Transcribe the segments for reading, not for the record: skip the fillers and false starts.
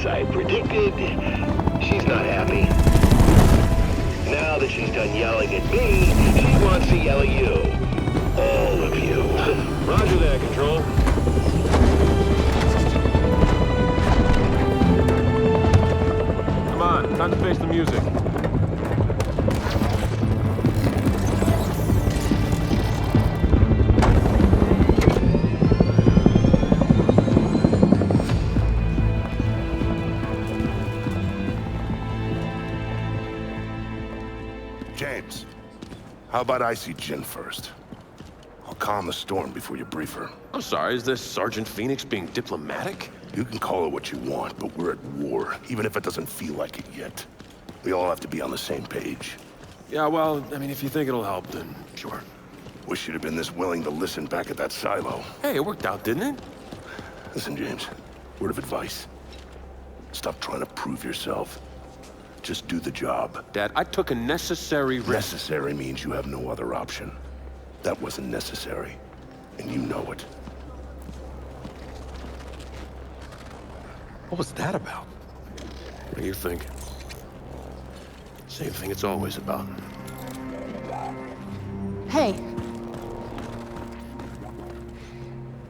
as I predicted, she's not happy. Now that she's done yelling at me, she wants to yell at you. All of you. Roger that, Control. Come on, time to face the music. James, how about I see Jin first? I'll calm the storm before you brief her. I'm sorry, is this Sergeant Phoenix being diplomatic? You can call it what you want, but we're at war, even if it doesn't feel like it yet. We all have to be on the same page. Yeah, well, I mean, if you think it'll help, then sure. Wish you'd have been this willing to listen back at that silo. Hey, it worked out, didn't it? Listen, James, word of advice. Stop trying to prove yourself. Just do the job. Dad, I took a necessary risk. Necessary means you have no other option. That wasn't necessary, and you know it. What was that about? What do you think? Same thing it's always about. Hey.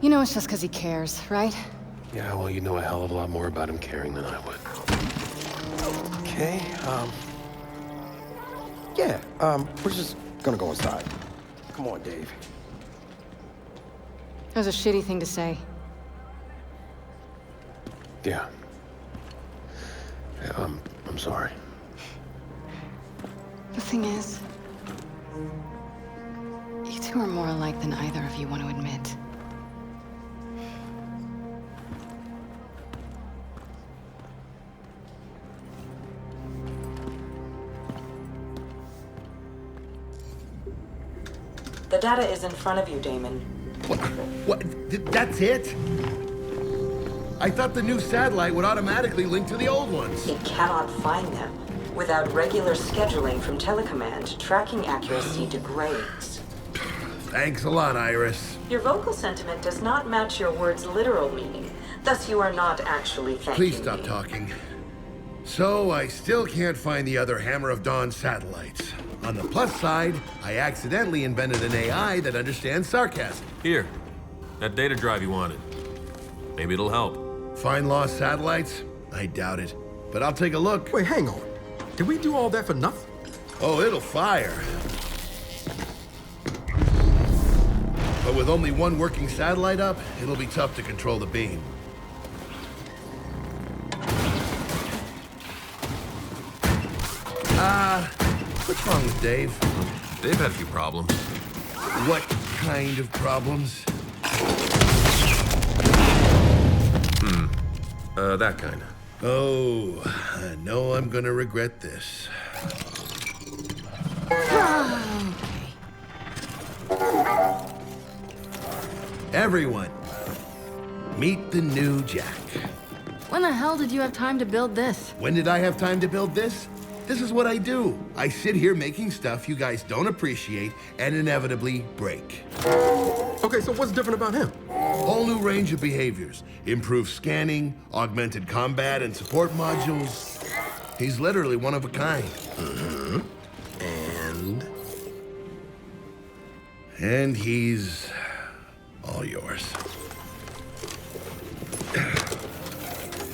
You know it's just because he cares, right? Yeah, well, you know a hell of a lot more about him caring than I would. Okay, we're just gonna go inside. Come on, Dave. That was a shitty thing to say. Yeah. I'm sorry. The thing is, you two are more alike than either of you want to admit. The data is in front of you, Damon. What? That's it? I thought the new satellite would automatically link to the old ones. It cannot find them. Without regular scheduling from telecommand, tracking accuracy degrades. Thanks a lot, Iris. Your vocal sentiment does not match your words' literal meaning. Thus, you are not actually thanking Please stop me. talking. So, I still can't find the other Hammer of Dawn satellites. On the plus side, I accidentally invented an AI that understands sarcasm. Here, that data drive you wanted. Maybe it'll help. Find lost satellites? I doubt it. But I'll take a look. Wait, hang on. Did we do all that for nothing? Oh, it'll fire. But with only one working satellite up, it'll be tough to control the beam. What's wrong with Dave? Dave had a few problems. What kind of problems? That kind. Oh, I know I'm gonna regret this. Everyone, meet the new Jack. When the hell did you have time to build this? When did I have time to build this? This is what I do. I sit here making stuff you guys don't appreciate and inevitably break. Okay, so what's different about him? Whole new range of behaviors. Improved scanning, augmented combat and support modules. He's literally one of a kind. And he's all yours.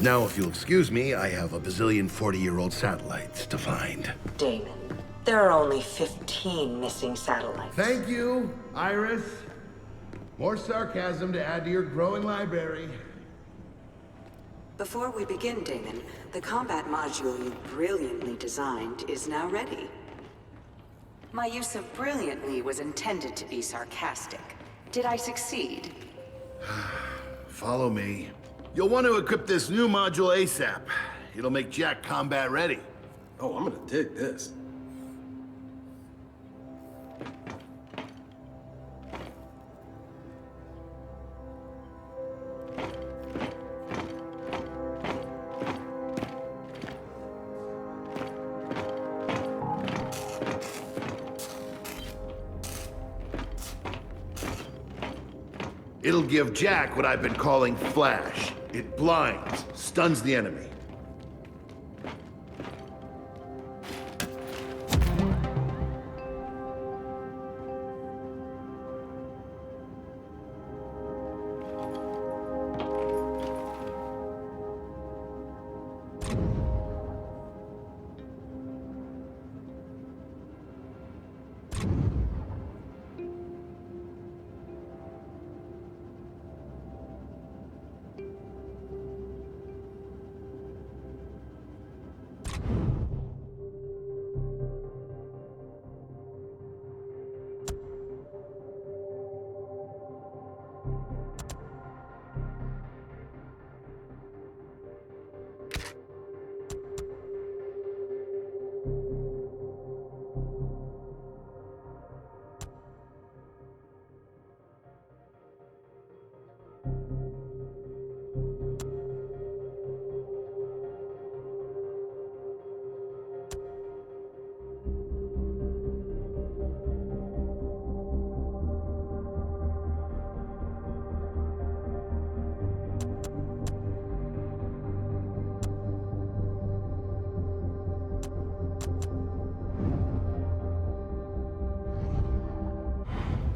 Now, if you'll excuse me, I have a bazillion 40-year-old satellites to find. Damon, there are only 15 missing satellites. Thank you, Iris. More sarcasm to add to your growing library. Before we begin, Damon, the combat module you brilliantly designed is now ready. My use of brilliantly was intended to be sarcastic. Did I succeed? Follow me. You'll want to equip this new module ASAP. It'll make Jack combat ready. Oh, I'm gonna dig this. It'll give Jack what I've been calling flash. It blinds, stuns the enemy.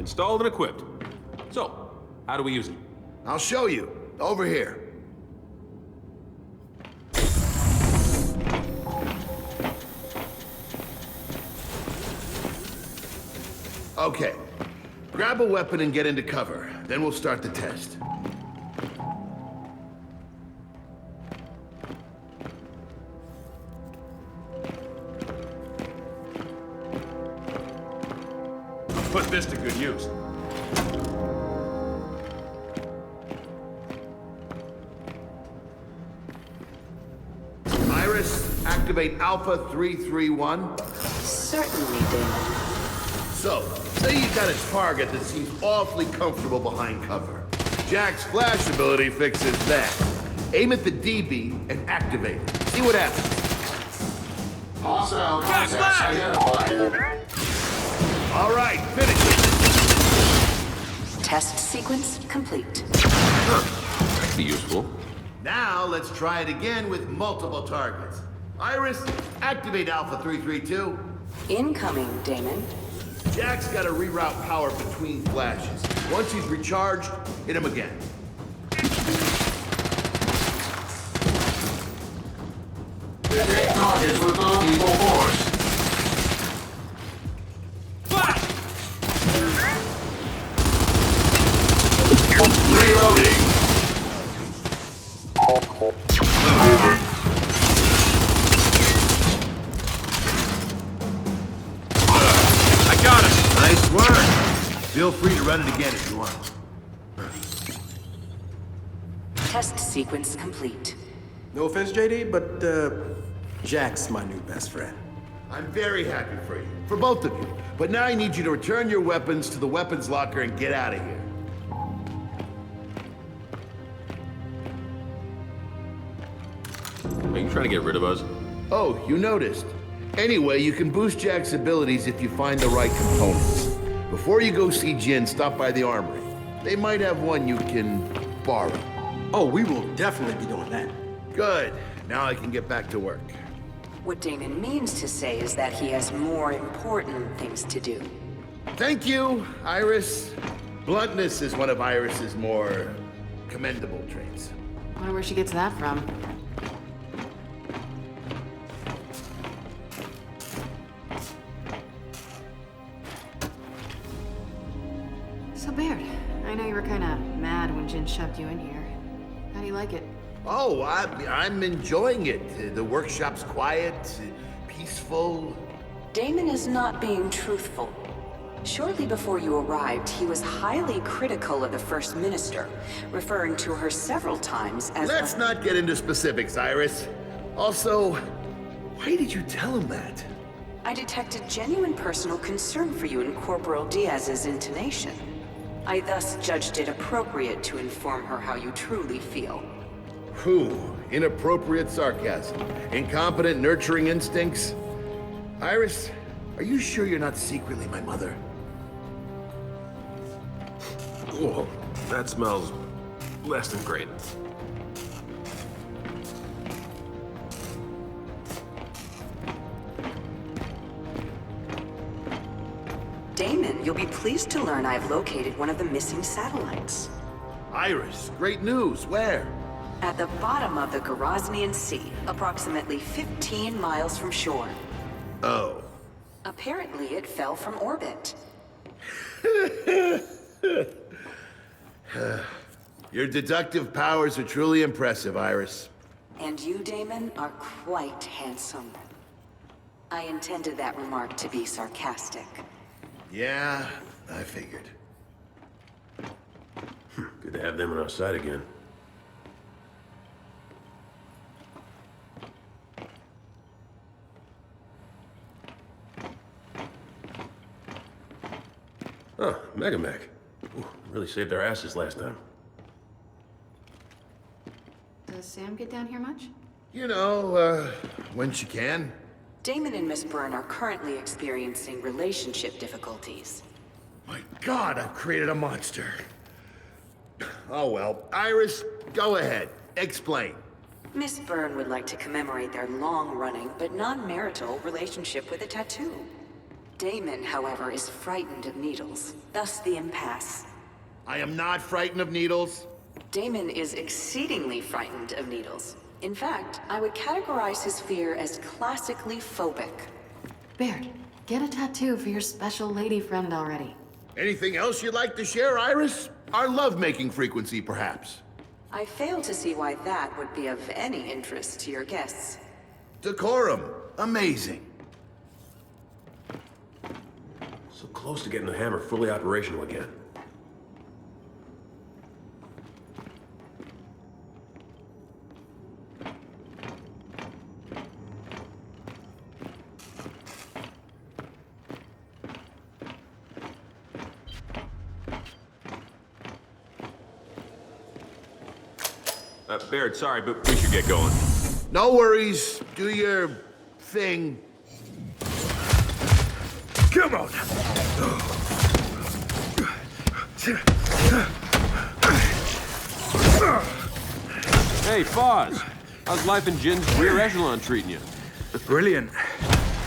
Installed and equipped. So, how do we use it? I'll show you. Over here. Okay. Grab a weapon and get into cover. Then we'll start the test. Put this to good use. Iris, activate Alpha 331. Certainly, Damon. So, say you got a target that seems awfully comfortable behind cover. Jack's flash ability fixes that. Aim at the DB and activate it. See what happens. Hostile contacts identified. All right, finish it. Test sequence complete. That'd be useful. Now, let's try it again with multiple targets. Iris, activate Alpha 332. Incoming, Damon. Jack's got to reroute power between flashes. Once he's recharged, hit him again. Detect targets with unequal force. Reloading. I got it! Nice work. Feel free to run it again if you want. Test sequence complete. No offense, JD, but Jack's my new best friend. I'm very happy for you. For both of you. But now I need you to return your weapons to the weapons locker and get out of here. Are you trying to get rid of us? Oh, you noticed. Anyway, you can boost Jack's abilities if you find the right components. Before you go see Jin, stop by the armory. They might have one you can borrow. Oh, we will definitely be doing that. Good. Now I can get back to work. What Damon means to say is that he has more important things to do. Thank you, Iris. Bluntness is one of Iris's more commendable traits. Wonder where she gets that from. So, Baird, I know you were kind of mad when Jin shoved you in here. How do you like it? Oh, I'm enjoying it. The workshop's quiet, peaceful. Damon is not being truthful. Shortly before you arrived, he was highly critical of the First Minister, referring to her several times as Let's not get into specifics, Iris. Also, why did you tell him that? I detected genuine personal concern for you in Corporal Diaz's intonation. I thus judged it appropriate to inform her how you truly feel. Whew, inappropriate sarcasm. Incompetent nurturing instincts. Iris, are you sure you're not secretly my mother? Whoa, that smells less than great. Damon, you'll be pleased to learn I've located one of the missing satellites. Iris, great news. Where? At the bottom of the Gorosnian Sea, approximately 15 miles from shore. Oh. Apparently, it fell from orbit. Your deductive powers are truly impressive, Iris. And you, Damon, are quite handsome. I intended that remark to be sarcastic. Yeah, I figured. Good to have them on our side again. Oh, Mega Mac. Ooh, really saved our asses last time. Does Sam get down here much? You know, when she can. Damon and Miss Byrne are currently experiencing relationship difficulties. My God, I've created a monster. Oh well, Iris, go ahead. Explain. Miss Byrne would like to commemorate their long-running but non-marital relationship with a tattoo. Damon, however, is frightened of needles, thus the impasse. I am not frightened of needles. Damon is exceedingly frightened of needles. In fact, I would categorize his fear as classically phobic. Baird, get a tattoo for your special lady friend already. Anything else you'd like to share, Iris? Our love-making frequency, perhaps? I fail to see why that would be of any interest to your guests. Decorum. Amazing. So close to getting the hammer fully operational again. Baird, sorry, but we should get going. No worries. Do your thing. Come on! Hey, Foz. How's life in Jin's rear echelon treating you? Brilliant.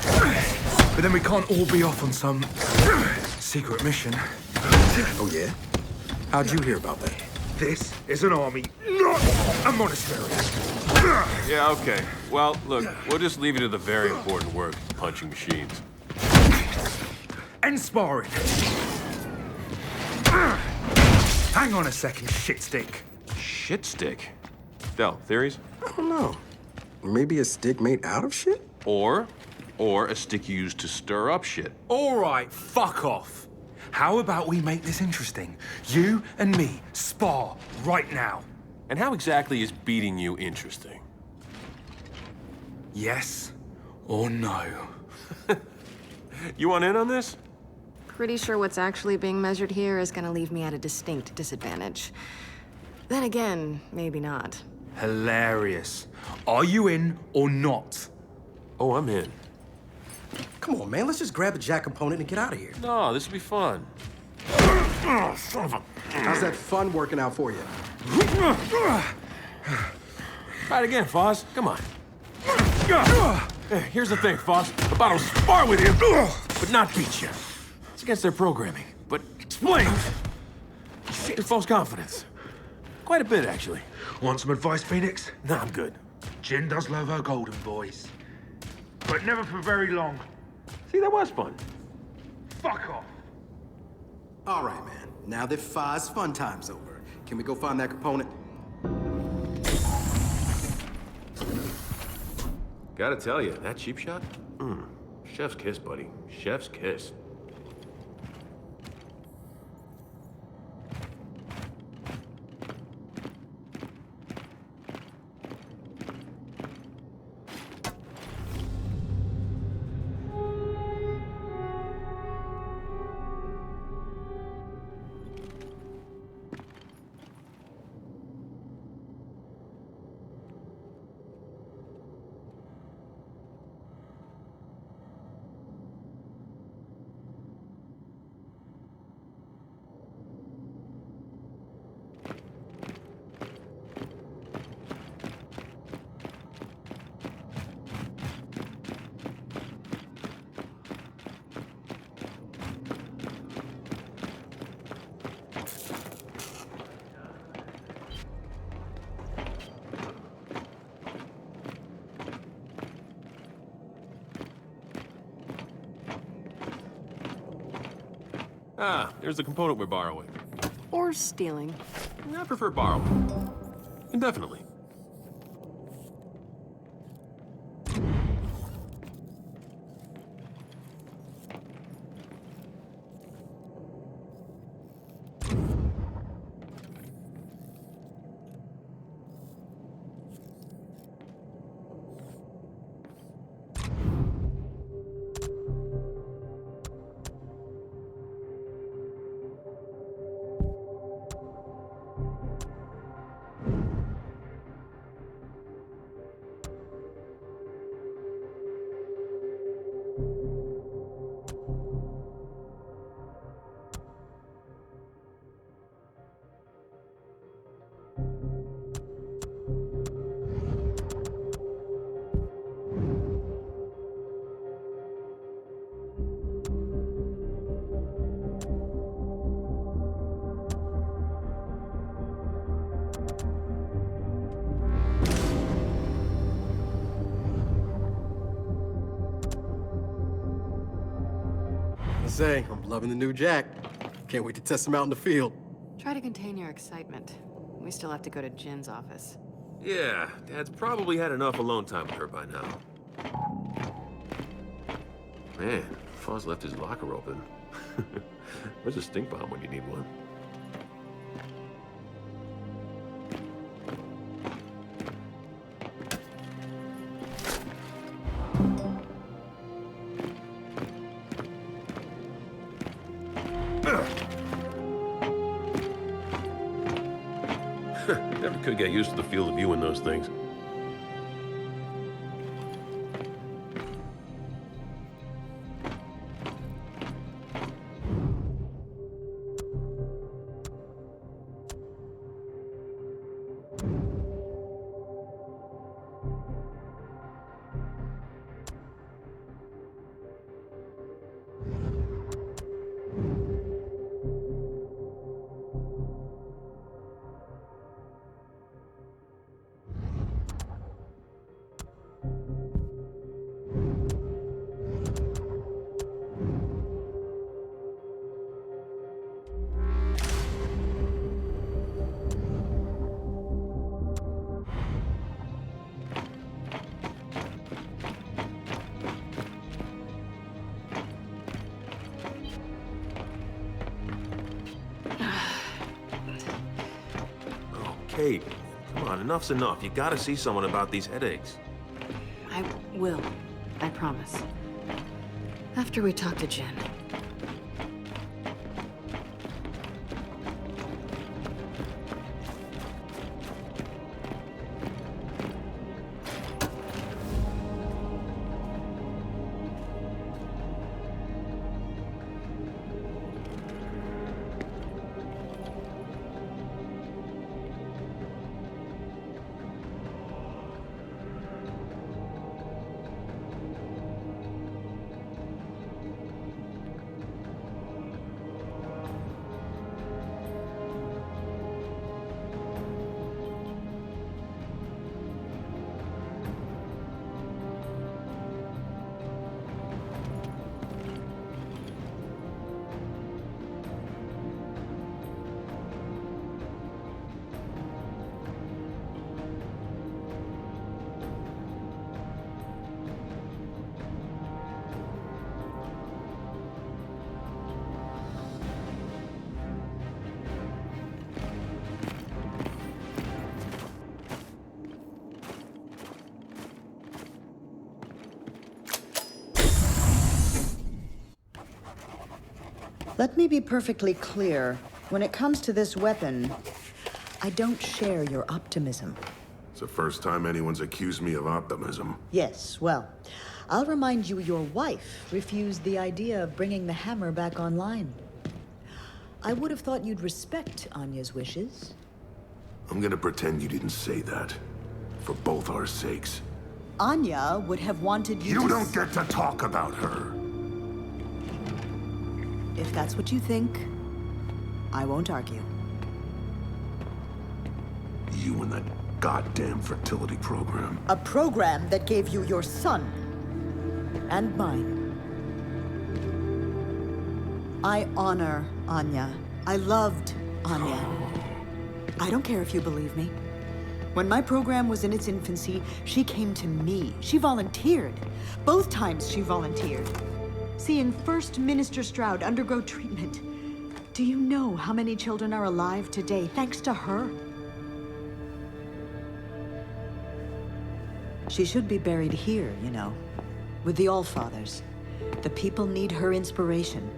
But then we can't all be off on some secret mission. Oh, yeah? How'd you hear about that? This is an army, not a monastery. Yeah, okay. Well, look, we'll just leave you to the very important work, punching machines. And sparring. Hang on a second, shitstick. Shitstick? Del, theories? I don't know. Maybe a stick made out of shit? Or a stick used to stir up shit. All right, fuck off. How about we make this interesting? You and me spar right now. And how exactly is beating you interesting? Yes or no? You want in on this? Pretty sure what's actually being measured here is gonna leave me at a distinct disadvantage. Then again, maybe not. Hilarious. Are you in or not? Oh, I'm in. Come on, man. Let's just grab the jack component and get out of here. No, this will be fun. Oh, son of a... How's that fun working out for you? Try it again, Foz. Come on. Here's the thing, Foz. About to spar with you, but not beat you. It's against their programming, but explain your false confidence. Quite a bit, actually. Want some advice, Phoenix? Nah, I'm good. Jin does love her golden boys. But never for very long. See, that was fun. Fuck off. All right, man. Now that Five's fun time's over, can we go find that component? Gotta tell you, that cheap shot? Chef's kiss, buddy. Chef's kiss. Ah, there's the component we're borrowing. Or stealing. I prefer borrowing. Indefinitely. say, I'm loving the new Jack. Can't wait to test him out in the field. Try to contain your excitement. We still have to go to Jin's office. Yeah, Dad's probably had enough alone time with her by now. Man, Foz left his locker open. Where's a stink bomb when you need one? Never could get used to the feel of you in those things. Kate, come on, enough's enough. You gotta see someone about these headaches. I will. I promise. After we talk to Jin. Let me be perfectly clear. When it comes to this weapon, I don't share your optimism. It's the first time anyone's accused me of optimism. Yes, well, I'll remind you your wife refused the idea of bringing the hammer back online. I would have thought you'd respect Anya's wishes. I'm gonna pretend you didn't say that. For both our sakes. Anya would have wanted you to... You don't get to talk about her! If that's what you think, I won't argue. You and that goddamn fertility program. A program that gave you your son. And mine. I honor Anya. I loved Anya. I don't care if you believe me. When my program was in its infancy, she came to me. She volunteered. Both times she volunteered. Seeing First Minister Stroud undergo treatment. Do you know how many children are alive today thanks to her? She should be buried here, you know, with the Allfathers. The people need her inspiration.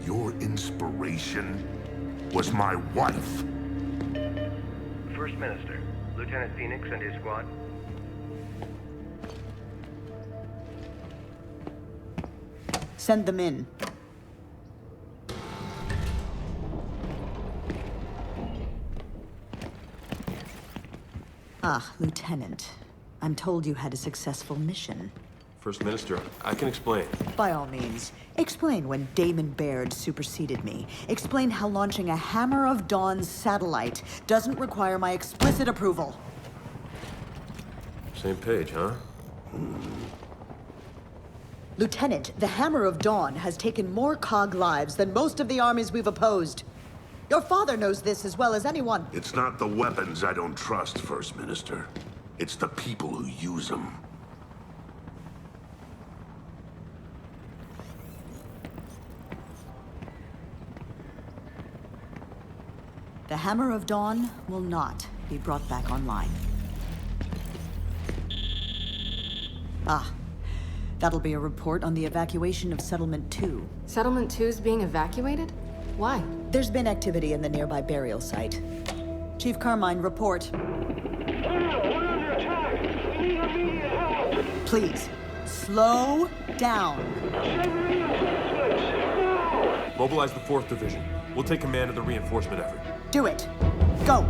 Your inspiration was my wife. First Minister, Lieutenant Phoenix and his squad. Send them in. Ah, Lieutenant. I'm told you had a successful mission. First Minister, I can explain. By all means. Explain when Damon Baird superseded me. Explain how launching a Hammer of Dawn's satellite doesn't require my explicit approval. Same page, huh? Lieutenant, the Hammer of Dawn has taken more COG lives than most of the armies we've opposed. Your father knows this as well as anyone. It's not the weapons I don't trust, First Minister. It's the people who use them. The Hammer of Dawn will not be brought back online. Ah, that'll be a report on the evacuation of Settlement 2. Settlement 2's being evacuated? Why? There's been activity in the nearby burial site. Chief Carmine, report. We're under attack! We need immediate help! Please, slow down. Send reinforcements! Now! Mobilize the 4th Division. We'll take command of the reinforcement effort. Do it. Go.